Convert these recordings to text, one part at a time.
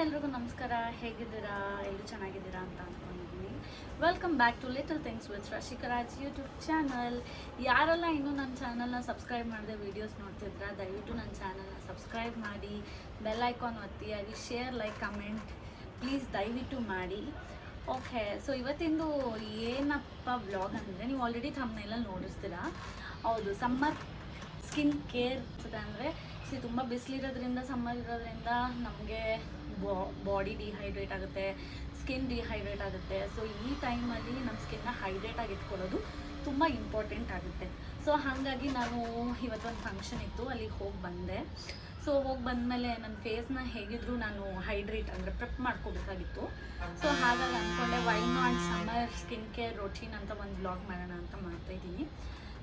ಎಲ್ರಿಗೂ ನಮಸ್ಕಾರ. ಹೇಗಿದ್ದೀರಾ? ಎಲ್ಲರೂ ಚೆನ್ನಾಗಿದ್ದೀರಾ ಅಂತ ಅಂದ್ಕೊಂಡಿದ್ದೀನಿ. Welcome back to little things with Rashikaraj YouTube channel. ಯಾರೆಲ್ಲ ಇನ್ನೂ ನನ್ನ ಚಾನಲ್ನ ಸಬ್ಸ್ಕ್ರೈಬ್ ಮಾಡದೆ ವೀಡಿಯೋಸ್ ನೋಡ್ತಿದ್ರ, ದಯವಿಟ್ಟು ನನ್ನ ಚಾನಲ್ನ ಸಬ್ಸ್ಕ್ರೈಬ್ ಮಾಡಿ, ಬೆಲ್ ಐಕಾನ್ ಒತ್ತಿ, ಹಾಗೆ ಶೇರ್, ಲೈಕ್, ಕಮೆಂಟ್ ಪ್ಲೀಸ್ ದಯವಿಟ್ಟು ಮಾಡಿ. ಓಕೆ, ಸೊ ಇವತ್ತಿಂದು ಏನಪ್ಪ ವ್ಲಾಗ್ ಅಂದರೆ, ನೀವು ಆಲ್ರೆಡಿ ಥಂಬ್ನೇಲಲ್ಲಿ ನೋಡಿಸ್ತೀರಾ. ಹೌದು, ಸಮ್ಮರ್ ಸ್ಕಿನ್ ಕೇರ್ ಅಂದರೆ ತುಂಬ ಬಿಸಿಲಿರೋದ್ರಿಂದ, ಸಮ್ಮರ್ ಇರೋದ್ರಿಂದ ನಮಗೆ ಬಾಡಿ ಡಿಹೈಡ್ರೇಟ್ ಆಗುತ್ತೆ, ಸ್ಕಿನ್ ಡಿಹೈಡ್ರೇಟ್ ಆಗುತ್ತೆ. ಸೊ ಈ ಟೈಮಲ್ಲಿ ನಮ್ಮ ಸ್ಕಿನ್ನ ಹೈಡ್ರೇಟಾಗಿ ಇಟ್ಕೊಳ್ಳೋದು ತುಂಬ ಇಂಪಾರ್ಟೆಂಟ್ ಆಗುತ್ತೆ. ಸೊ ಹಾಗಾಗಿ ನಾನು ಇವತ್ತೊಂದು ಫಂಕ್ಷನ್ ಇತ್ತು, ಅಲ್ಲಿಗೆ ಹೋಗಿ ಬಂದೆ. ಸೊ ಹೋಗಿ ಬಂದಮೇಲೆ ನನ್ನ ಫೇಸ್ನ ಹೇಗಿದ್ರು ನಾನು ಹೈಡ್ರೇಟ್ ಅಂದರೆ ಪ್ರೆಪ್ ಮಾಡ್ಕೋಬೇಕಾಗಿತ್ತು. ಸೊ ಹಾಗಾಗಿ ಅಂದ್ಕೊಂಡೆ why not summer skin care routine ಅಂತ ಒಂದು ವ್ಲಾಗ್ ಮಾಡೋಣ ಅಂತ ಮಾಡ್ತಾಯಿದ್ದೀನಿ.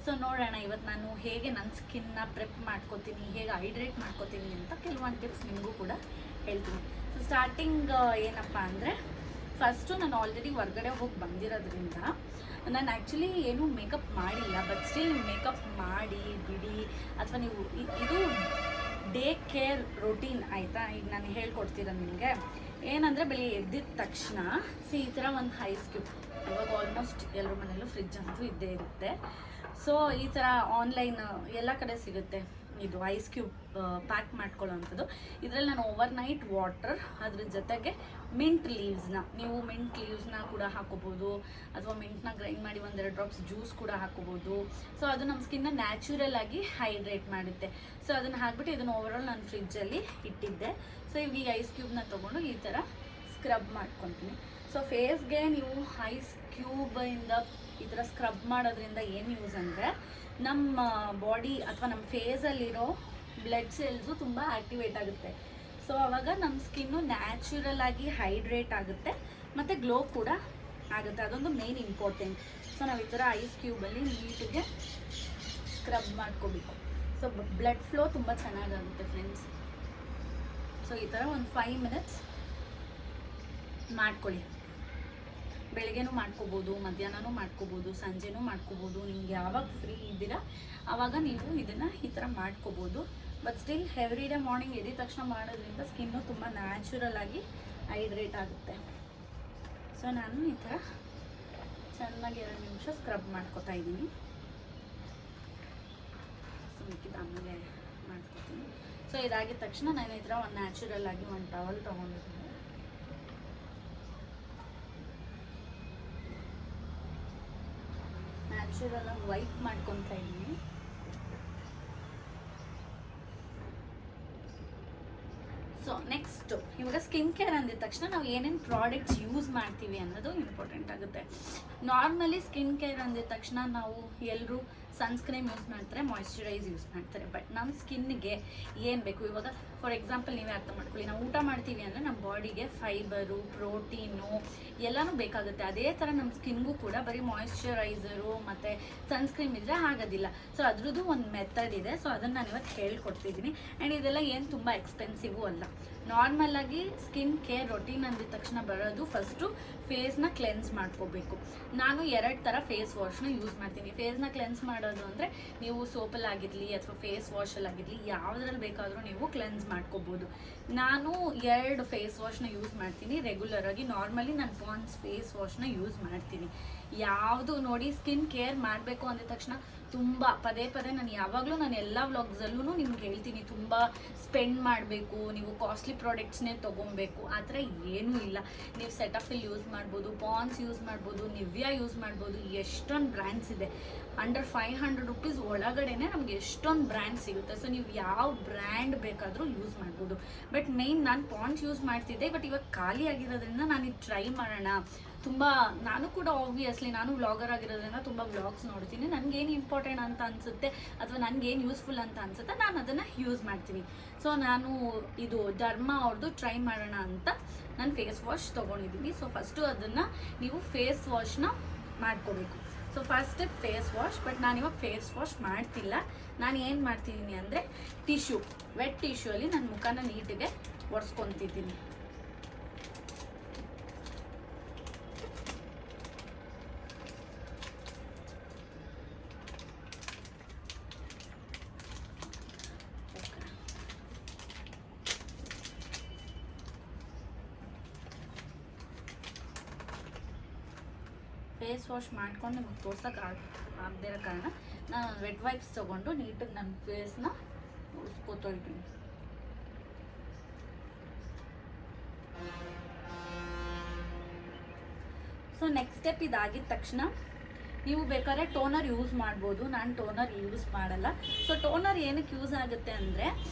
ಸೊ ನೋಡೋಣ ಇವತ್ತು ನಾನು ಹೇಗೆ ನನ್ನ ಸ್ಕಿನ್ನ ಪ್ರೆಪ್ ಮಾಡ್ಕೋತೀನಿ, ಹೇಗೆ ಹೈಡ್ರೇಟ್ ಮಾಡ್ಕೋತೀನಿ ಅಂತ ಕೆಲವೊಂದು ಟಿಪ್ಸ್ ನಿಮಗೂ ಕೂಡ ಹೇಳ್ತೀನಿ. ಸೊ ಸ್ಟಾರ್ಟಿಂಗ್ ಏನಪ್ಪ ಅಂದರೆ, ಫಸ್ಟು ನಾನು ಆಲ್ರೆಡಿ ಹೊರ್ಗಡೆ ಹೋಗಿ ಬಂದಿರೋದ್ರಿಂದ ನಾನು ಆ್ಯಕ್ಚುಲಿ ಏನೂ ಮೇಕಪ್ ಮಾಡಿಲ್ಲ. ಬಟ್ ಸ್ಟಿಲ್ ನೀವು ಮೇಕಪ್ ಮಾಡಿ ಬಿಡಿ, ಅಥವಾ ನೀವು ಇದು ಡೇ ಕೇರ್ ರೊಟೀನ್ ಆಯಿತಾ. ಈಗ ನಾನು ಹೇಳ್ಕೊಡ್ತೀರ ನಿಮಗೆ ಏನಂದರೆ, ಬೆಳಿಗ್ಗೆ ಎದ್ದಿದ ತಕ್ಷಣ ಈ ಥರ ಒಂದು ಐಸ್ ಕ್ಯೂಬ್, ಇವಾಗ ಆಲ್ಮೋಸ್ಟ್ ಎಲ್ಲರ ಮನೆಯಲ್ಲೂ ಫ್ರಿಡ್ಜ್ ಅಂತೂ ಇದ್ದೇ ಇರುತ್ತೆ. ಸೊ ಈ ಥರ ಆನ್ಲೈನ್ ಎಲ್ಲ ಕಡೆ ಸಿಗುತ್ತೆ ಇದು ಐಸ್ ಕ್ಯೂಬ್ ಪ್ಯಾಕ್ ಮಾಡ್ಕೊಳ್ಳೋವಂಥದ್ದು. ಇದರಲ್ಲಿ ನಾನು ಓವರ್ನೈಟ್ ವಾಟರ್, ಅದ್ರ ಜೊತೆಗೆ ಮಿಂಟ್ ಲೀವ್ಸ್ನ, ನೀವು ಮಿಂಟ್ ಲೀವ್ಸ್ನ ಕೂಡ ಹಾಕೋಬೋದು, ಅಥವಾ ಮಿಂಟ್ನ ಗ್ರೈಂಡ್ ಮಾಡಿ ಒಂದೆರಡು ಡ್ರಾಪ್ಸ್ ಜ್ಯೂಸ್ ಕೂಡ ಹಾಕೋಬೋದು. ಸೊ ಅದು ನಮ್ಮ ಸ್ಕಿನ್ನ ನ್ಯಾಚುರಲ್ ಆಗಿ ಹೈಡ್ರೇಟ್ ಮಾಡುತ್ತೆ. ಸೊ ಅದನ್ನು ಹಾಕ್ಬಿಟ್ಟು ಇದನ್ನು ಓವರಾಲ್ ನಾನು ಫ್ರಿಡ್ಜಲ್ಲಿ ಇಟ್ಟಿದ್ದೆ. ಸೊ ಈಗ ಈ ಐಸ್ ಕ್ಯೂಬ್ನ ತೊಗೊಂಡು ಈ ಥರ ಸ್ಕ್ರಬ್ ಮಾಡ್ಕೊತೀನಿ. ಸೊ ಫೇಸ್ಗೆ ನೀವು ಐಸ್ ಕ್ಯೂಬಿಂದ ಈ ಥರ ಸ್ಕ್ರಬ್ ಮಾಡೋದ್ರಿಂದ ಏನು ಯೂಸ್ ಅಂದರೆ, ನಮ್ಮ ಬಾಡಿ ಅಥವಾ ನಮ್ಮ ಫೇಸಲ್ಲಿರೋ ಬ್ಲಡ್ ಸೆಲ್ಸು ತುಂಬ ಆ್ಯಕ್ಟಿವೇಟ್ ಆಗುತ್ತೆ. ಸೊ ಆವಾಗ ನಮ್ಮ ಸ್ಕಿನ್ನು ನ್ಯಾಚುರಲ್ ಆಗಿ ಹೈಡ್ರೇಟ್ ಆಗುತ್ತೆ ಮತ್ತು ಗ್ಲೋ ಕೂಡ ಆಗುತ್ತೆ. ಅದೊಂದು ಮೇನ್ ಇಂಪಾರ್ಟೆಂಟ್. ಸೊ ನಾವು ಈ ಥರ ಐಸ್ ಕ್ಯೂಬಲ್ಲಿ ನೀಟಿಗೆ ಸ್ಕ್ರಬ್ ಮಾಡ್ಕೋಬೇಕು. ಸೊ ಬ್ಲಡ್ ಫ್ಲೋ ತುಂಬ ಚೆನ್ನಾಗಾಗುತ್ತೆ ಫ್ರೆಂಡ್ಸ್. ಸೊ ಈ ಥರ ಒಂದು 5 ಮಿನಿಟ್ಸ್ ಮಾಡ್ಕೊಳ್ಳಿ. ಬೆಳಗ್ಗೆನೂ ಮಾಡ್ಕೋಬೋದು, ಮಧ್ಯಾಹ್ನನೂ ಮಾಡ್ಕೋಬೋದು, ಸಂಜೆನೂ ಮಾಡ್ಕೋಬೋದು. ನಿಮ್ಗೆ ಯಾವಾಗ ಫ್ರೀ ಇದ್ದೀರಾ ಆವಾಗ ನೀವು ಇದನ್ನು ಈ ಥರ ಮಾಡ್ಕೋಬೋದು. But still every day morning ಎದ್ದ ತಕ್ಷಣ ಮಾಡೋದ್ರಿಂದ ಸ್ಕಿನ್ನು ತುಂಬ ನ್ಯಾಚುರಲ್ ಆಗಿ ಹೈಡ್ರೇಟ್ ಆಗುತ್ತೆ. ಸೊ ನಾನು ಈ ಥರ ಚೆನ್ನಾಗಿ 2 ನಿಮಿಷ ಸ್ಕ್ರಬ್ ಮಾಡ್ಕೋತಾ ಇದ್ದೀನಿ. ಸೊ ಮಿಕ್ಕಿದ ಆಮೇಲೆ ಮಾಡ್ಕೋತೀನಿ. ಸೊ ಇದಾಗಿದ ತಕ್ಷಣ ನಾನು ಈ ಥರ ಒಂದು ನ್ಯಾಚುರಲ್ ಆಗಿ ಒಂದು ಟವಲ್ ತೊಗೊಂಡಿದ್ದೀನಿ. ನ್ಯಾಚುರಲ್ ಆಗಿ ವೈಪ್ ಮಾಡ್ಕೊತಾ ಇದ್ದೀನಿ. ಸೊ ನೆಕ್ಸ್ಟ್, ಇವಾಗ ಸ್ಕಿನ್ ಕೇರ್ ಅಂದಿದ ತಕ್ಷಣ ನಾವು ಏನೇನು ಪ್ರಾಡಕ್ಟ್ಸ್ ಯೂಸ್ ಮಾಡ್ತೀವಿ ಅನ್ನೋದು ಇಂಪಾರ್ಟೆಂಟ್ ಆಗುತ್ತೆ. ನಾರ್ಮಲಿ ಸ್ಕಿನ್ ಕೇರ್ ಅಂದಿದ ತಕ್ಷಣ ನಾವು ಎಲ್ಲರೂ ಸನ್ಸ್ಕ್ರೀನ್ ಯೂಸ್ ಮಾಡ್ತಾರೆ, ಮಾಯಿಶ್ಚರೈಸ್ ಯೂಸ್ ಮಾಡ್ತಾರೆ. ಬಟ್ ನಮ್ಮ ಸ್ಕಿನ್ಗೆ ಏನು ಬೇಕು, ಇವಾಗ ಫಾರ್ ಎಕ್ಸಾಂಪಲ್ ನೀವೇ ಅರ್ಥ ಮಾಡ್ಕೊಳ್ಳಿ, ನಾವು ಊಟ ಮಾಡ್ತೀವಿ ಅಂದರೆ ನಮ್ಮ ಬಾಡಿಗೆ ಫೈಬರು, ಪ್ರೋಟೀನು ಎಲ್ಲನೂ ಬೇಕಾಗುತ್ತೆ. ಅದೇ ಥರ ನಮ್ಮ ಸ್ಕಿನ್ಗೂ ಕೂಡ ಬರೀ ಮಾಯಿಶ್ಚರೈಸರು ಮತ್ತು ಸನ್ಸ್ಕ್ರೀನ್ ಇದ್ದರೆ ಆಗೋದಿಲ್ಲ. ಸೊ ಅದ್ರದ್ದು ಒಂದು ಮೆಥಡ್ ಇದೆ. ಸೊ ಅದನ್ನು ನಾನು ಇವತ್ತು ಹೇಳ್ಕೊಡ್ತಿದ್ದೀನಿ. ಆ್ಯಂಡ್ ಇದೆಲ್ಲ ಏನು ತುಂಬ ಎಕ್ಸ್ಪೆನ್ಸಿವು ಅಲ್ಲ. ನಾರ್ಮಲ್ ಆಗಿ ಸ್ಕಿನ್ ಕೇರ್ ರೊಟೀನ್ ಅಂದಿದ ತಕ್ಷಣ ಬರೋದು ಫಸ್ಟು ಫೇಸ್ನ ಕ್ಲೆನ್ಸ್ ಮಾಡ್ಕೋಬೇಕು. ನಾನು 2 ಥರ ಫೇಸ್ ವಾಶ್ನ ಯೂಸ್ ಮಾಡ್ತೀನಿ. ಫೇಸ್ನ ಕ್ಲೆನ್ಸ್ ಮಾಡೋದು ಅಂದರೆ ನೀವು ಸೋಪಲ್ಲಾಗಿರಲಿ ಅಥವಾ ಫೇಸ್ ವಾಶಲ್ಲಾಗಿರಲಿ ಯಾವುದ್ರಲ್ಲಿ ಬೇಕಾದರೂ ನೀವು ಕ್ಲೆನ್ಸ್ ಮಾಡ್ಕೋಬೋದು. ನಾನು 2 ಫೇಸ್ ವಾಶ್ನ ಯೂಸ್ ಮಾಡ್ತೀನಿ ರೆಗ್ಯುಲರ್ ಆಗಿ. ನಾರ್ಮಲಿ ನಾನು ಪಾಂಡ್ಸ್ ಫೇಸ್ ವಾಶ್ನ ಯೂಸ್ ಮಾಡ್ತೀನಿ. ಯಾವುದು ನೋಡಿ, ಸ್ಕಿನ್ ಕೇರ್ ಮಾಡಬೇಕು ಅಂದ ತಕ್ಷಣ ತುಂಬ ಪದೇ ನಾನು ಯಾವಾಗಲೂ ನಾನು ಎಲ್ಲ ವ್ಲಾಗ್ಸಲ್ಲೂ ನಿಮ್ಗೆ ಹೇಳ್ತೀನಿ, ತುಂಬ ಸ್ಪೆಂಡ್ ಮಾಡಬೇಕು, ನೀವು ಕಾಸ್ಟ್ಲಿ ಪ್ರಾಡಕ್ಟ್ಸ್ನೇ ತೊಗೊಬೇಕು, ಆ ಥರ ಏನೂ ಇಲ್ಲ. ನೀವು ಸೆಟಫಿಲ್ ಯೂಸ್ ಮಾಡ್ಬೋದು, ಪಾಂಡ್ಸ್ ಯೂಸ್ ಮಾಡ್ಬೋದು, ನಿವ್ಯಾ ಯೂಸ್ ಮಾಡ್ಬೋದು. ಎಷ್ಟೊಂದು ಬ್ರ್ಯಾಂಡ್ಸ್ ಇದೆ. ಅಂಡರ್ 500 ರುಪೀಸ್ ಒಳಗಡೆನೆ ನಮಗೆ ಎಷ್ಟೊಂದು ಬ್ರ್ಯಾಂಡ್ ಸಿಗುತ್ತೆ. ಸೊ ನೀವು ಯಾವ ಬ್ರ್ಯಾಂಡ್ ಬೇಕಾದರೂ ಯೂಸ್ ಮಾಡ್ಬೋದು. ಬಟ್ ಮೇಯ್ನ್ ನಾನು ಪಾಂಡ್ಸ್ ಯೂಸ್ ಮಾಡ್ತಿದ್ದೆ. ಬಟ್ ಇವಾಗ ಖಾಲಿ ಆಗಿರೋದ್ರಿಂದ ನಾನು ಇದು ಟ್ರೈ ಮಾಡೋಣ. ತುಂಬ ನಾನು ಕೂಡ ಆಬ್ವಿಯಸ್ಲಿ ನಾನು ವ್ಲಾಗರ್ ಆಗಿರೋದ್ರಿಂದ ತುಂಬ ವ್ಲಾಗ್ಸ್ ನೋಡ್ತೀನಿ. ನನಗೇನು ಇಂಪಾರ್ಟೆಂಟ್ ಅಂತ ಅನಿಸುತ್ತೆ ಅಥವಾ ನನಗೇನು ಯೂಸ್ಫುಲ್ ಅಂತ ಅನಿಸುತ್ತೆ ನಾನು ಅದನ್ನು ಯೂಸ್ ಮಾಡ್ತೀನಿ. ಸೊ ನಾನು ಇದು ಡರ್ಮಾ ಅವ್ರದ್ದು ಟ್ರೈ ಮಾಡೋಣ ಅಂತ ನಾನು ಫೇಸ್ ವಾಶ್ ತೊಗೊಂಡಿದ್ದೀನಿ. ಸೊ ಫಸ್ಟು ಅದನ್ನು ನೀವು ಫೇಸ್ ವಾಶ್ನ ಮಾಡ್ಕೋಬೇಕು. So first step face wash. But ನಾನಿವಾಗ ಫೇಸ್ ವಾಶ್ ಮಾಡ್ತಿಲ್ಲ. ನಾನು ಏನು ಮಾಡ್ತಿದ್ದೀನಿ ಅಂದರೆ, ಟಿಶ್ಯೂ, ವೆಟ್ ಟಿಶ್ಯೂ ಅಲ್ಲಿ ನನ್ನ ಮುಖನ ನೀಟಿಗೆ ಒರೆಸ್ಕೊತಿದ್ದೀನಿ. ಫೇಸ್ ವಾಶ್ ಮಾಡ್ಕೊಂಡು ನಿಮಗೆ ತೋರ್ಸೋಕೆ ಆಗದೇ ಇರೋ ಕಾರಣ ನಾನು ವೆಟ್ ವೈಪ್ಸ್ ತೊಗೊಂಡು ನೀಟಾಗಿ ನನ್ನ ಫೇಸ್ನ ಉಜ್ಕೋತೊಳ್ತೀನಿ. ಸೊ ನೆಕ್ಸ್ಟ್ ಸ್ಟೆಪ್ ಇದಾಗಿದ ತಕ್ಷಣ ನೀವು ಬೇಕಾದ್ರೆ ಟೋನರ್ ಯೂಸ್ ಮಾಡ್ಬೋದು. ನಾನು ಟೋನರ್ ಯೂಸ್ ಮಾಡಲ್ಲ. ಸೊ ಟೋನರ್ ಏನಕ್ಕೆ ಯೂಸ್ ಆಗುತ್ತೆ ಅಂದರೆ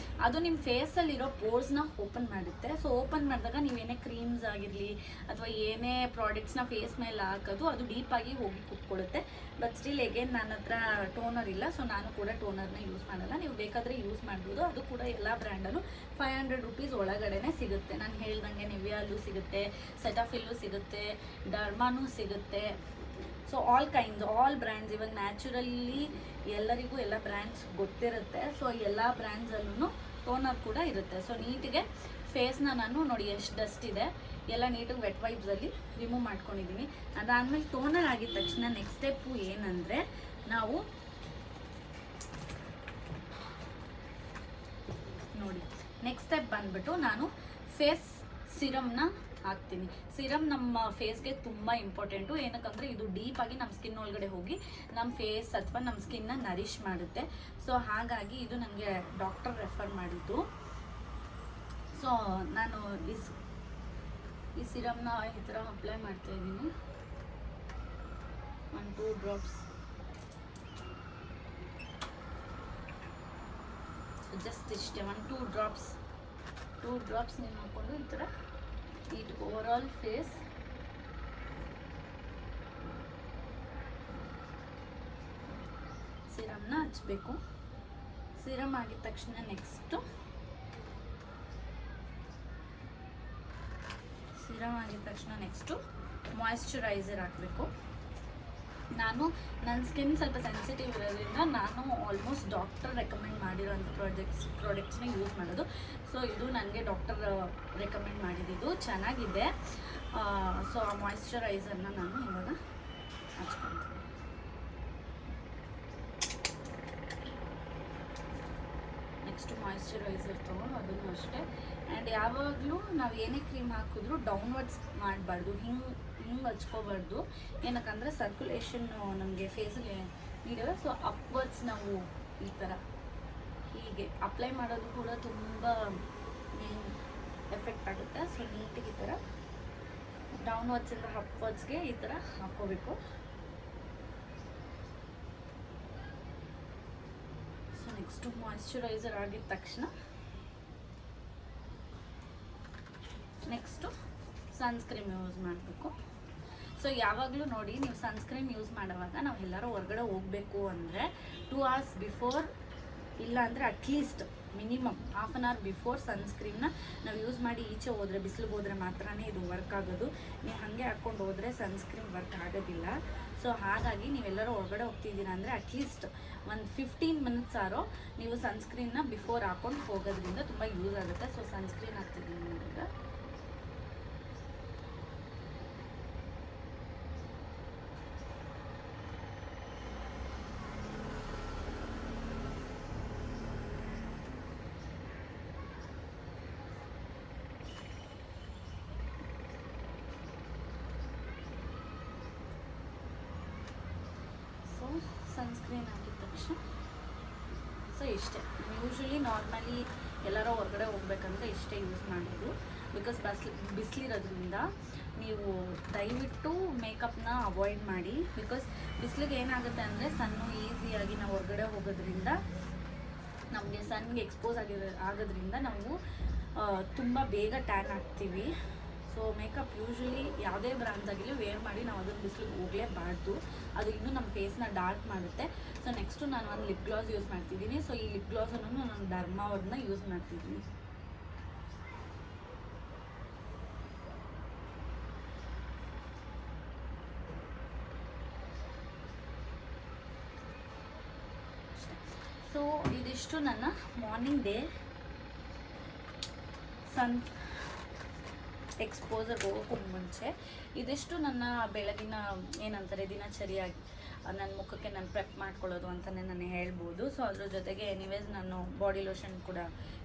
ಅದು ನಿಮ್ಮ ಫೇಸಲ್ಲಿರೋ ಪೋರ್ಸ್ನ ಓಪನ್ ಮಾಡುತ್ತೆ. ಸೊ ಓಪನ್ ಮಾಡಿದಾಗ ನೀವೇನೇ ಕ್ರೀಮ್ಸ್ ಆಗಿರಲಿ ಅಥವಾ ಏನೇ ಪ್ರಾಡಕ್ಟ್ಸ್ನ ಫೇಸ್ ಮೇಲೆ ಹಾಕೋದು ಅದು ಡೀಪಾಗಿ ಹೋಗಿ ಕುತ್ಕೊಳ್ಳುತ್ತೆ. ಬಟ್ ಸ್ಟಿಲ್ ಎಗೇನ್ ನನ್ನ ಹತ್ರ ಟೋನರ್ ಇಲ್ಲ, ಸೊ ನಾನು ಕೂಡ ಟೋನರ್ನ ಯೂಸ್ ಮಾಡಲ್ಲ. ನೀವು ಬೇಕಾದರೆ ಯೂಸ್ ಮಾಡ್ಬೋದು. ಅದು ಕೂಡ ಎಲ್ಲ ಬ್ರ್ಯಾಂಡಲ್ಲೂ 500 ರೂಪೀಸ್ ಒಳಗಡೆನೆ ಸಿಗುತ್ತೆ. ನಾನು ಹೇಳ್ದಂಗೆ ನಿವಿಯಾಲು ಸಿಗುತ್ತೆ, ಸೆಟಾಫಿಲ್ಲು ಸಿಗುತ್ತೆ, ಡರ್ಮಾನೂ ಸಿಗುತ್ತೆ. ಸೊ ಆಲ್ ಬ್ರ್ಯಾಂಡ್ಸ್, ಇವಾಗ ನ್ಯಾಚುರಲಿ ಎಲ್ಲರಿಗೂ ಎಲ್ಲ ಬ್ರ್ಯಾಂಡ್ಸ್ ಗೊತ್ತಿರುತ್ತೆ. ಸೊ ಎಲ್ಲ ಬ್ರ್ಯಾಂಡ್ಸಲ್ಲೂ ಟೋನರ್ ಕೂಡ ಇರುತ್ತೆ. ಸೊ ನೀಟಿಗೆ ಫೇಸ್ನ ನಾನು ನೋಡಿ ಎಷ್ಟು ಡಸ್ಟ್ ಇದೆ ಎಲ್ಲ ನೀಟಾಗಿ ವೆಟ್ ವೈಪ್ಸಲ್ಲಿ ರಿಮೂವ್ ಮಾಡ್ಕೊಂಡಿದ್ದೀನಿ. ಅದಾದಮೇಲೆ ಟೋನರ್ ಆಗಿದ ತಕ್ಷಣ ನೆಕ್ಸ್ಟ್ ಸ್ಟೆಪ್ಪು ಏನಂದರೆ ನಾವು ನೋಡಿ ನೆಕ್ಸ್ಟ್ ಸ್ಟೆಪ್ ಬಂದ್ಬಿಟ್ಟು ನಾನು ಫೇಸ್ ಸಿರಮ್ನ ಹಾಕ್ತೀನಿ. ಸಿರಮ್ ನಮ್ಮ ಫೇಸ್ಗೆ ತುಂಬ ಇಂಪಾರ್ಟೆಂಟು. ಏನಕ್ಕಂದರೆ ಇದು ಡೀಪಾಗಿ ನಮ್ಮ ಸ್ಕಿನ್ ಒಳಗಡೆ ಹೋಗಿ ನಮ್ಮ ಫೇಸ್ ಅಥವಾ ನಮ್ಮ ಸ್ಕಿನ್ನ ನರಿಶ್ ಮಾಡುತ್ತೆ. ಸೊ ಹಾಗಾಗಿ ಇದು ನನಗೆ ಡಾಕ್ಟರ್ ರೆಫರ್ ಮಾಡಿದ್ದು. ಸೊ ನಾನು ಈ ಸಿರಮ್ನ ಈ ಥರ ಅಪ್ಲೈ ಮಾಡ್ತಾಯಿದ್ದೀನಿ. 1-2 ಡ್ರಾಪ್ಸ್, ಜಸ್ಟ್ ಇಷ್ಟೇ 1-2 ಡ್ರಾಪ್ಸ್ ನೀವು ಹಾಕ್ಕೊಂಡು ಈ ಥರ ನೀಟ್ ಓವರಾಲ್ ಫೇಸ್ ಸಿರಮ್ನ ಹಚ್ಚಬೇಕು. ಸಿರಮ್ ಆಗಿದ ತಕ್ಷಣ ನೆಕ್ಸ್ಟು ಮಾಯಿಶ್ಚರೈಸರ್ ಹಾಕಬೇಕು. ನಾನು ನನ್ನ ಸ್ಕಿನ್ ಸ್ವಲ್ಪ ಸೆನ್ಸಿಟಿವ್ ಇರೋದ್ರಿಂದ ನಾನು ಆಲ್ಮೋಸ್ಟ್ ಡಾಕ್ಟರ್ ರೆಕಮೆಂಡ್ ಮಾಡಿರೋಂಥ ಪ್ರಾಡಕ್ಟ್ಸ್ನ ಯೂಸ್ ಮಾಡೋದು. ಸೊ ಇದು ನನಗೆ ಡಾಕ್ಟರ್ ರೆಕಮೆಂಡ್ ಮಾಡಿದ್ದು ಚೆನ್ನಾಗಿದೆ. ಸೊ ಆ ಮಾಯಿಶ್ಚರೈಸರ್ನ ನಾನು ಇವಾಗ ಹಚ್ಕೊಳ್ತೀನಿ. ನೆಕ್ಸ್ಟ್ ಮಾಯಿಶ್ಚರೈಸರ್ ತೊಗೊಂಡು ಅದನ್ನು ಅಷ್ಟೇ. ಆ್ಯಂಡ್ ಯಾವಾಗಲೂ ನಾವು ಏನೇ ಕ್ರೀಮ್ ಹಾಕಿದ್ರೂ ಡೌನ್ವರ್ಡ್ಸ್ ಮಾಡಬಾರ್ದು, ಹಿಂಗೆ ಹಚ್ಕೋಬಾರ್ದು. ಏನಕ್ಕಂದರೆ ಸರ್ಕ್ಯುಲೇಷನ್ ನಮಗೆ ಫೇಸ್ಗೆ ನೀಡವೆ. ಸೊ ಅಪ್ವರ್ಡ್ಸ್ ನಾವು ಈ ಥರ ಹೀಗೆ ಅಪ್ಲೈ ಮಾಡೋದು ಕೂಡ ತುಂಬ ಎಫೆಕ್ಟ್ ಆಗುತ್ತೆ. ಸೊ ನೀಟಿಗೆ ಈ ಥರ ಡೌನ್ವರ್ಡ್ಸಿಂದ ಅಪ್ವರ್ಡ್ಸ್ಗೆ ಈ ಥರ ಹಾಕ್ಕೋಬೇಕು. ಸೊ ನೆಕ್ಸ್ಟು ಮಾಯಿಶ್ಚರೈಸರ್ ಆಗಿದ ತಕ್ಷಣ ನೆಕ್ಸ್ಟು ಸನ್ಸ್ಕ್ರೀಮ್ ಯೂಸ್ ಮಾಡಬೇಕು. ಸೊ ಯಾವಾಗಲೂ ನೋಡಿ, ನೀವು ಸನ್ಸ್ಕ್ರೀಮ್ ಯೂಸ್ ಮಾಡುವಾಗ ನಾವು ಎಲ್ಲರೂ ಹೊರಗಡೆ ಹೋಗಬೇಕು ಅಂದರೆ 2 hours ಬಿಫೋರ್, ಇಲ್ಲ ಅಂದರೆ at least minimum half an hour before ಸನ್ಸ್ಕ್ರೀಮ್ನ ನಾವು ಯೂಸ್ ಮಾಡಿ ಈಚೆ ಹೋದರೆ, ಬಿಸಿಲಿಗೆ ಹೋದರೆ ಮಾತ್ರನೇ ಇದು ವರ್ಕ್ ಆಗೋದು. ನೀವು ಹಾಗೆ ಹಾಕ್ಕೊಂಡು ಹೋದರೆ ಸನ್ಸ್ಕ್ರೀಮ್ ವರ್ಕ್ ಆಗೋದಿಲ್ಲ. ಸೊ ಹಾಗಾಗಿ ನೀವೆಲ್ಲರೂ ಹೊರಗಡೆ ಹೋಗ್ತಿದ್ದೀರಾ ಅಂದರೆ ಅಟ್ಲೀಸ್ಟ್ ಒಂದು 15 minutes ಆರೋ ನೀವು ಸನ್ಸ್ಕ್ರೀನ್ನ ಬಿಫೋರ್ ಹಾಕ್ಕೊಂಡು ಹೋಗೋದ್ರಿಂದ ತುಂಬ ಯೂಸ್ ಆಗುತ್ತೆ. ಸೊ ಸನ್ಸ್ಕ್ರೀನ್ ಹಾಕ್ತಿದ್ದೀನಿ ಈಗ. ಸನ್ಸ್ಕ್ರೀನ್ ಹಾಕಿದ ತಕ್ಷಣ ಸೊ ಇಷ್ಟೇ. ಯೂಶ್ವಲಿ ನಾರ್ಮಲಿ ಎಲ್ಲರೂ ಹೊರಗಡೆ ಹೋಗ್ಬೇಕಂದ್ರೆ ಇಷ್ಟೇ ಯೂಸ್ ಮಾಡೋದು. ಬಿಕಾಸ್ ಬಿಸಿಲಿರೋದ್ರಿಂದ ನೀವು ದಯವಿಟ್ಟು ಮೇಕಪ್ನ ಅವಾಯ್ಡ್ ಮಾಡಿ. ಬಿಕಾಸ್ ಬಿಸಿಲಿಗೆ ಏನಾಗುತ್ತೆ ಅಂದರೆ ಸನ್ನು ಈಸಿಯಾಗಿ ನಾವು ಹೊರಗಡೆ ಹೋಗೋದ್ರಿಂದ ನಮಗೆ ಸನ್ಗೆ ಎಕ್ಸ್ಪೋಸ್ ಆಗೋದ್ರಿಂದ ನಾವು ತುಂಬ ಬೇಗ ಟ್ಯಾನ್ ಆಗ್ತೀವಿ. ಸೊ ಮೇಕಪ್ ಯೂಶ್ವಲಿ ಯಾವುದೇ ಬ್ರ್ಯಾಂಡ್ಸಾಗಿರಲಿ ವೇರ್ ಮಾಡಿ ನಾವು ಅದನ್ನು ಬಿಸಿಲಿಗೆ ಹೋಗಲೇಬಾರ್ದು. ಅದು ಇನ್ನೂ ನಮ್ಮ ಫೇಸ್ನ ಡಾರ್ಕ್ ಮಾಡುತ್ತೆ. ಸೊ ನೆಕ್ಸ್ಟು ನಾನು ಒಂದು ಲಿಪ್ ಗ್ಲಾಸ್ ಯೂಸ್ ಮಾಡ್ತಿದ್ದೀನಿ. ಸೊ ಈ ಲಿಪ್ ಗ್ಲಾಸನ್ನು ನಾನು ಡರ್ಮಾವ್ರನ್ನ ಯೂಸ್ ಮಾಡ್ತಿದ್ದೀನಿ. ಸೊ ಇದಿಷ್ಟು ನನ್ನ ಮಾರ್ನಿಂಗ್ ಡೇ ಸನ್ ಎಕ್ಸ್ಪೋಸರ್ ಹೋಗೋಕ್ಕೂ ಮುಂಚೆ ಇದಿಷ್ಟು ನನ್ನ ಬೆಳಗಿನ ಏನಂತಾರೆ ದಿನಚರಿಯಾಗಿ ನನ್ನ ಮುಖಕ್ಕೆ ನಾನು ಪ್ರೆಪ್ ಮಾಡ್ಕೊಳ್ಳೋದು ಅಂತಲೇ ನಾನು ಹೇಳ್ಬೋದು. ಸೊ ಅದ್ರ ಜೊತೆಗೆ ಎನಿವೇಸ್ ನಾನು ಬಾಡಿ ಲೋಷನ್ ಕೂಡ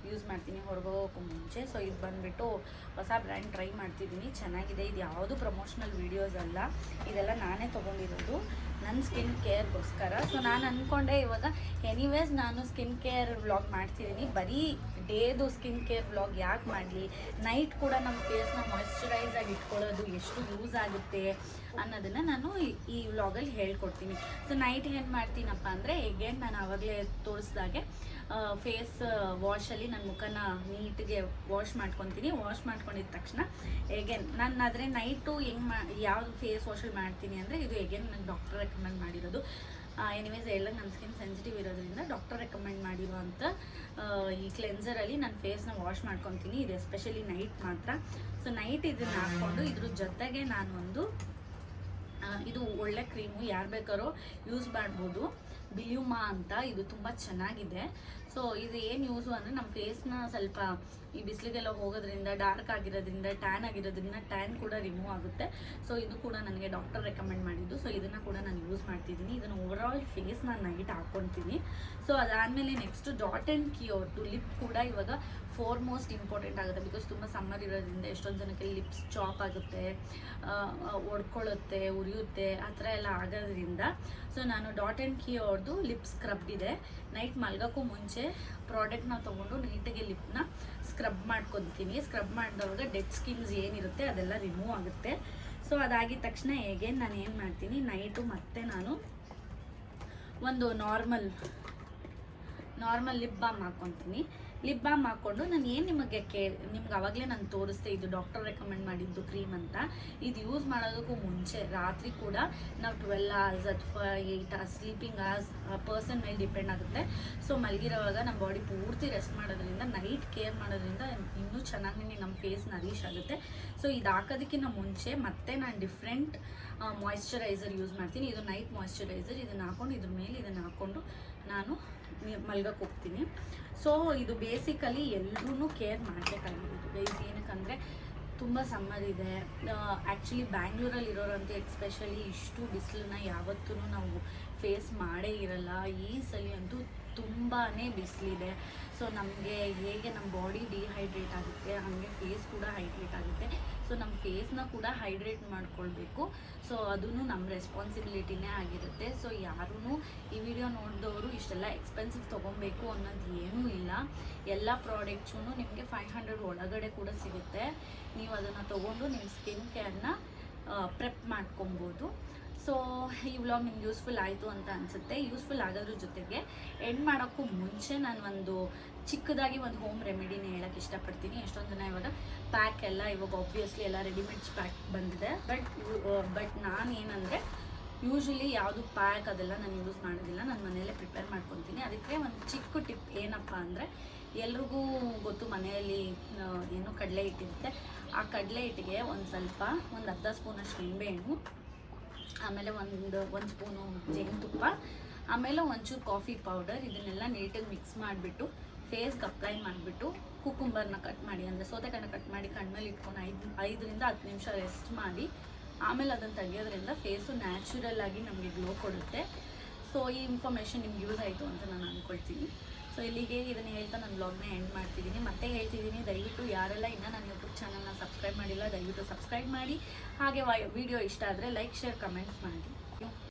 ಯೂಸ್ ಮಾಡ್ತೀನಿ ಹೊರಗೆ ಹೋಗೋಕ್ಕೂ ಮುಂಚೆ. ಸೊ ಇದು ಬಂದುಬಿಟ್ಟು ಹೊಸ ಬ್ರ್ಯಾಂಡ್ ಟ್ರೈ ಮಾಡ್ತಿದ್ದೀನಿ, ಚೆನ್ನಾಗಿದೆ. ಇದು ಯಾವುದು ಪ್ರಮೋಷನಲ್ ವೀಡಿಯೋಸ್ ಅಲ್ಲ, ಇದೆಲ್ಲ ನಾನೇ ತೊಗೊಂಡಿರೋದು ನನ್ನ ಸ್ಕಿನ್ ಕೇರ್ಗೋಸ್ಕರ. ಸೊ ನಾನು ಅಂದ್ಕೊಂಡೆ ಇವಾಗ ಎನಿವೇಸ್ ನಾನು ಸ್ಕಿನ್ ಕೇರ್ ವ್ಲಾಗ್ ಮಾಡ್ತಿದ್ದೀನಿ, ಬರೀ ಡೇದು ಸ್ಕಿನ್ ಕೇರ್ ವ್ಲಾಗ್ ಯಾಕೆ ಮಾಡಲಿ, ನೈಟ್ ಕೂಡ ನಮ್ಮ ಫೇಸ್ನ ಮಾಯ್ಶ್ಚರೈಸ್ ಆಗಿ ಇಟ್ಕೊಳ್ಳೋದು ಎಷ್ಟು ಯೂಸ್ ಆಗುತ್ತೆ ಅನ್ನೋದನ್ನು ನಾನು ಈ ವ್ಲಾಗಲ್ಲಿ ಹೇಳ್ಕೊಡ್ತೀನಿ. ಸೊ ನೈಟ್ ಏನು ಮಾಡ್ತೀನಪ್ಪ ಅಂದರೆ, ಎಗೇನ್ ನಾನು ಆವಾಗಲೇ ತೋರಿಸ್ದಾಗೆ ಫೇಸ್ ವಾಶಲ್ಲಿ ನನ್ನ ಮುಖನ ನೀಟಿಗೆ ವಾಶ್ ಮಾಡ್ಕೊತೀನಿ. ವಾಶ್ ಮಾಡ್ಕೊಂಡಿದ್ದ ತಕ್ಷಣ ಎಗೇನ್ ನಾನು ಆದರೆ ನೈಟು ಯಾವುದು ಫೇಸ್ ವಾಶಲ್ಲಿ ಮಾಡ್ತೀನಿ ಅಂದರೆ, ಇದು ಎಗೇನ್ ನನ್ನ ಡಾಕ್ಟರ್ ರೆಕಮೆಂಡ್ ಮಾಡಿರೋದು. ಎನಿವೇಸ್ ಎಲ್ಲ ನನ್ನ ಸ್ಕಿನ್ ಸೆನ್ಸಿಟಿವ್ ಇರೋದ್ರಿಂದ ಡಾಕ್ಟರ್ ರೆಕಮೆಂಡ್ ಮಾಡಿರುವಂಥ ಈ ಕ್ಲೆನ್ಸರಲ್ಲಿ ನನ್ನ ಫೇಸ್ನ ವಾಶ್ ಮಾಡ್ಕೊತೀನಿ. ಇದು ಎಸ್ಪೆಷಲಿ ನೈಟ್ ಮಾತ್ರ. ಸೊ ನೈಟ್ ಇದನ್ನು ಹಾಕ್ಕೊಂಡು ಇದ್ರ ಜೊತೆಗೆ ನಾನು ಇದು ಒಳ್ಳೆ ಕ್ರೀಮು, ಯಾರು ಬೇಕಾದ್ರೂ ಯೂಸ್ ಮಾಡ್ಬೋದು, ಬಿಲ್ಯೂಮಾ ಅಂತ. ಇದು ತುಂಬ ಚೆನ್ನಾಗಿದೆ. ಸೊ ಇದು ಏನು ಯೂಸು ಅಂದರೆ ನಮ್ಮ ಫೇಸ್ನ ಸ್ವಲ್ಪ ಈ ಬಿಸಿಲಿಗೆಲ್ಲ ಹೋಗೋದ್ರಿಂದ, ಡಾರ್ಕ್ ಆಗಿರೋದ್ರಿಂದ, ಟ್ಯಾನ್ ಆಗಿರೋದ್ರಿಂದ ಟ್ಯಾನ್ ಕೂಡ ರಿಮೂವ್ ಆಗುತ್ತೆ. ಸೊ ಇದು ಕೂಡ ನನಗೆ ಡಾಕ್ಟರ್ ರೆಕಮೆಂಡ್ ಮಾಡಿದ್ದು. ಸೊ ಇದನ್ನು ಕೂಡ ನಾನು ಯೂಸ್ ಮಾಡ್ತಿದ್ದೀನಿ. ಇದನ್ನು ಓವರಾಲ್ ಫೇಸ್ ನಾನು ನೈಟ್ ಹಾಕ್ಕೊತೀನಿ. ಸೊ ಅದಾದಮೇಲೆ ನೆಕ್ಸ್ಟು ಡಾಟ್ ಆ್ಯಂಡ್ ಕೀ ಅವ್ರದ್ದು ಲಿಪ್ ಕೂಡ ಇವಾಗ ಫೋರ್ಮೋಸ್ಟ್ ಇಂಪಾರ್ಟೆಂಟ್ ಆಗುತ್ತೆ. ಬಿಕಾಸ್ ತುಂಬ ಸಮ್ಮರ್ ಇರೋದ್ರಿಂದ ಎಷ್ಟೊಂದು ಜನಕ್ಕೆ ಲಿಪ್ಸ್ ಚಾಪ್ ಆಗುತ್ತೆ, ಒಡ್ಕೊಳ್ಳುತ್ತೆ, ಉರಿಯುತ್ತೆ, ಆ ಥರ ಎಲ್ಲ ಆಗೋದ್ರಿಂದ ಸೊ ನಾನು ಡಾಟ್ ಆ್ಯಂಡ್ ಕೀ ಅವ್ರದ್ದು ಲಿಪ್ ಸ್ಕ್ರಬ್ ಇದೆ. ನೈಟ್ ಮಲ್ಗೋಕ್ಕೂ ಮುಂಚೆ ಪ್ರಾಡಕ್ಟ್ನ ತೊಗೊಂಡು ನೀಟಾಗಿ ಲಿಪ್ನ ಸ್ಕ್ರಬ್ ಮಾಡ್ಕೊತೀನಿ. ಸ್ಕ್ರಬ್ ಮಾಡಿದವಾಗ ಡೆಡ್ ಸ್ಕಿನ್ಸ್ ಏನಿರುತ್ತೆ ಅದೆಲ್ಲ ರಿಮೂವ್ ಆಗುತ್ತೆ. ಸೊ ಅದಾಗಿದ ತಕ್ಷಣ ಹೇಗೆ ನಾನು ಏನು ಮಾಡ್ತೀನಿ, ನೈಟು ಮತ್ತೆ ನಾನು ಒಂದು ನಾರ್ಮಲ್ ಲಿಪ್ ಬಾಮ್ ಹಾಕ್ಕೊತೀನಿ. ಲಿಪ್ ಬಾಮ್ ಹಾಕ್ಕೊಂಡು ನಾನು ಏನು ನಿಮಗೆ ನಿಮ್ಗೆ ಆವಾಗಲೇ ನಾನು ತೋರಿಸ್ದೆ, ಇದು ಡಾಕ್ಟರ್ ರೆಕಮೆಂಡ್ ಮಾಡಿದ್ದು ಕ್ರೀಮ್ ಅಂತ. ಇದು ಯೂಸ್ ಮಾಡೋದಕ್ಕೂ ಮುಂಚೆ ರಾತ್ರಿ ಕೂಡ ನಾವು 12 hours ಅಥವಾ 8 hours ಸ್ಲೀಪಿಂಗ್ ಅವರ್ಸ್ ಪರ್ಸನ್ ಮೇಲೆ ಡಿಪೆಂಡ್ ಆಗುತ್ತೆ. ಸೊ ಮಲಗಿರೋವಾಗ ನಮ್ಮ ಬಾಡಿ ಪೂರ್ತಿ ರೆಸ್ಟ್ ಮಾಡೋದ್ರಿಂದ, ನೈಟ್ ಕೇರ್ ಮಾಡೋದ್ರಿಂದ ಇನ್ನೂ ಚೆನ್ನಾಗಿ ನಮ್ಮ ಫೇಸ್ ನರಿಶ್ ಆಗುತ್ತೆ. ಸೊ ಇದು ಹಾಕೋದಕ್ಕಿಂತ ಮುಂಚೆ ಮತ್ತೆ ನಾನು ಡಿಫ್ರೆಂಟ್ ಮಾಯ್ಶ್ಚರೈಸರ್ ಯೂಸ್ ಮಾಡ್ತೀನಿ. ಇದು ನೈಟ್ ಮಾಯ್ಶ್ಚರೈಸರ್. ಇದನ್ನು ಹಾಕ್ಕೊಂಡು ಇದ್ರ ಮೇಲೆ ಇದನ್ನು ಹಾಕ್ಕೊಂಡು ನಾನು ಮಲ್ಗಕ್ಕೆ ಹೋಗ್ತೀನಿ. ಸೊ ಇದು ಬೇಸಿಕಲಿ ಎಲ್ಲರೂ ಕೇರ್ ಮಾಡಬೇಕಾಗಿರೋದು ಗೈಸ್. ಏನಕ್ಕಂದರೆ ತುಂಬ ಸಮ್ಮರ್ ಇದೆ. ಆ್ಯಕ್ಚುಲಿ ಬ್ಯಾಂಗ್ಳೂರಲ್ಲಿ ಇರೋರಂತೂ ಎಕ್ಸ್ಪೆಷಲಿ ಇಷ್ಟು ಬಿಸಿಲನ್ನ ಯಾವತ್ತೂ ನಾವು ಫೇಸ್ ಮಾಡೇ ಇರಲ್ಲ. ಈ ಸಲ ಅಂತೂ ತುಂಬಾ ಬಿಸಿಲಿದೆ. ಸೊ ನಮಗೆ ಹೇಗೆ ನಮ್ಮ ಬಾಡಿ ಡಿಹೈಡ್ರೇಟ್ ಆಗುತ್ತೆ, ಹಾಗೆ ಫೇಸ್ ಕೂಡ ಹೈಡ್ರೇಟ್ ಆಗುತ್ತೆ. ಸೊ ನಮ್ಮ ಫೇಸ್ನ ಕೂಡ ಹೈಡ್ರೇಟ್ ಮಾಡ್ಕೊಳ್ಬೇಕು. ಸೊ ಅದೂ ನಮ್ಮ ರೆಸ್ಪಾನ್ಸಿಬಿಲಿಟಿನೇ ಆಗಿರುತ್ತೆ. ಸೊ ಯಾರೂ ಈ ವಿಡಿಯೋ ನೋಡಿದವರು ಇಷ್ಟೆಲ್ಲ ಎಕ್ಸ್ಪೆನ್ಸಿವ್ ತೊಗೊಬೇಕು ಅನ್ನೋದು ಏನೂ ಇಲ್ಲ. ಎಲ್ಲ ಪ್ರಾಡಕ್ಟ್ಸೂ ನಿಮಗೆ 500 ಒಳಗಡೆ ಕೂಡ ಸಿಗುತ್ತೆ. ನೀವು ಅದನ್ನು ತೊಗೊಂಡು ನಿಮ್ಮ ಸ್ಕಿನ್ ಕೇರ್ನ ಪ್ರೆಪ್ ಮಾಡ್ಕೊಬೋದು. ಸೊ ಈ ವ್ಲಾಗ್ ನಿಮ್ಗೆ ಯೂಸ್ಫುಲ್ ಆಯಿತು ಅಂತ ಅನಿಸುತ್ತೆ. ಯೂಸ್ಫುಲ್ ಆಗೋದ್ರ ಜೊತೆಗೆ ಎಂಡ್ ಮಾಡೋಕ್ಕೂ ಮುಂಚೆ ನಾನು ಒಂದು ಚಿಕ್ಕದಾಗಿ ಒಂದು ಹೋಮ್ ರೆಮಿಡಿನ ಹೇಳೋಕ್ಕೆ ಇಷ್ಟಪಡ್ತೀನಿ. ಎಷ್ಟೊಂದು ಜನ ಇವಾಗ ಪ್ಯಾಕ್ ಎಲ್ಲ ಇವಾಗ ಆಬ್ವಿಯಸ್ಲಿ ಎಲ್ಲ ರೆಡಿಮೇಡ್ಸ್ ಪ್ಯಾಕ್ ಬಂದಿದೆ. ಬಟ್ ನಾನು ಏನಂದರೆ ಯೂಶ್ವಲಿ ಯಾವುದು ಪ್ಯಾಕ್ ಅದೆಲ್ಲ ನಾನು ಯೂಸ್ ಮಾಡೋದಿಲ್ಲ, ನಾನು ಮನೆಯಲ್ಲೇ ಪ್ರಿಪೇರ್ ಮಾಡ್ಕೊತೀನಿ. ಅದಕ್ಕೆ ಒಂದು ಚಿಕ್ಕ ಟಿಪ್ ಏನಪ್ಪ ಅಂದರೆ, ಎಲ್ರಿಗೂ ಗೊತ್ತು ಮನೆಯಲ್ಲಿ ಏನು ಕಡಲೆ ಹಿಟ್ಟಿರುತ್ತೆ. ಆ ಕಡಲೆ ಹಿಟ್ಟಿಗೆ ಒಂದು ಅರ್ಧ ಸ್ಪೂನಷ್ಟು ನಿಂಬೆಹಣ್ಣು, ಆಮೇಲೆ ಒಂದು ಸ್ಪೂನು ಜೇನುತುಪ್ಪ, ಆಮೇಲೆ ಒಂಚೂರು ಕಾಫಿ ಪೌಡರ್, ಇದನ್ನೆಲ್ಲ ನೀಟಾಗಿ ಮಿಕ್ಸ್ ಮಾಡಿಬಿಟ್ಟು ಫೇಸ್ಗೆ ಅಪ್ಲೈ ಮಾಡಿಬಿಟ್ಟು ಕುಕುಂಬರ್ನ ಕಟ್ ಮಾಡಿ, ಅಂದರೆ ಸೌತೆಕಾಯಿನ ಕಟ್ ಮಾಡಿ ಕಣ್ಮೇಲೆ ಇಟ್ಕೊಂಡು 5ರಿಂದ 10 ನಿಮಿಷ ರೆಸ್ಟ್ ಮಾಡಿ ಆಮೇಲೆ ಅದನ್ನು ತೆಗಿಯೋದ್ರಿಂದ ಫೇಸು ನ್ಯಾಚುರಲ್ ಆಗಿ ನಮಗೆ ಗ್ಲೋ ಕೊಡುತ್ತೆ. ಸೊ ಈ ಇನ್ಫಾರ್ಮೇಷನ್ ನಿಮ್ಗೆ ಯೂಸ್ ಆಯಿತು ಅಂತ ನಾನು ಅಂದ್ಕೊಳ್ತೀನಿ. ಸೊ ಇಲ್ಲಿಗೆ ಇದನ್ನು ಹೇಳ್ತಾ ನಾನು ವ್ಲಾಗ್ನ ಎಂಡ್ ಮಾಡ್ತಿದ್ದೀನಿ. ಮತ್ತೆ ಹೇಳ್ತಿದ್ದೀನಿ, ದಯವಿಟ್ಟು ಯಾರೆಲ್ಲ ಇನ್ನೂ ನನ್ನ ಯೂಟ್ಯೂಬ್ ಚಾನಲ್ನ ಸಬ್ಸ್ಕ್ರೈಬ್ ಮಾಡಿಲ್ಲ ದಯವಿಟ್ಟು ಸಬ್ಸ್ಕ್ರೈಬ್ ಮಾಡಿ. ಹಾಗೆ ವಿಡಿಯೋ ಇಷ್ಟ ಆದರೆ ಲೈಕ್, ಶೇರ್, ಕಮೆಂಟ್ ಮಾಡಿ.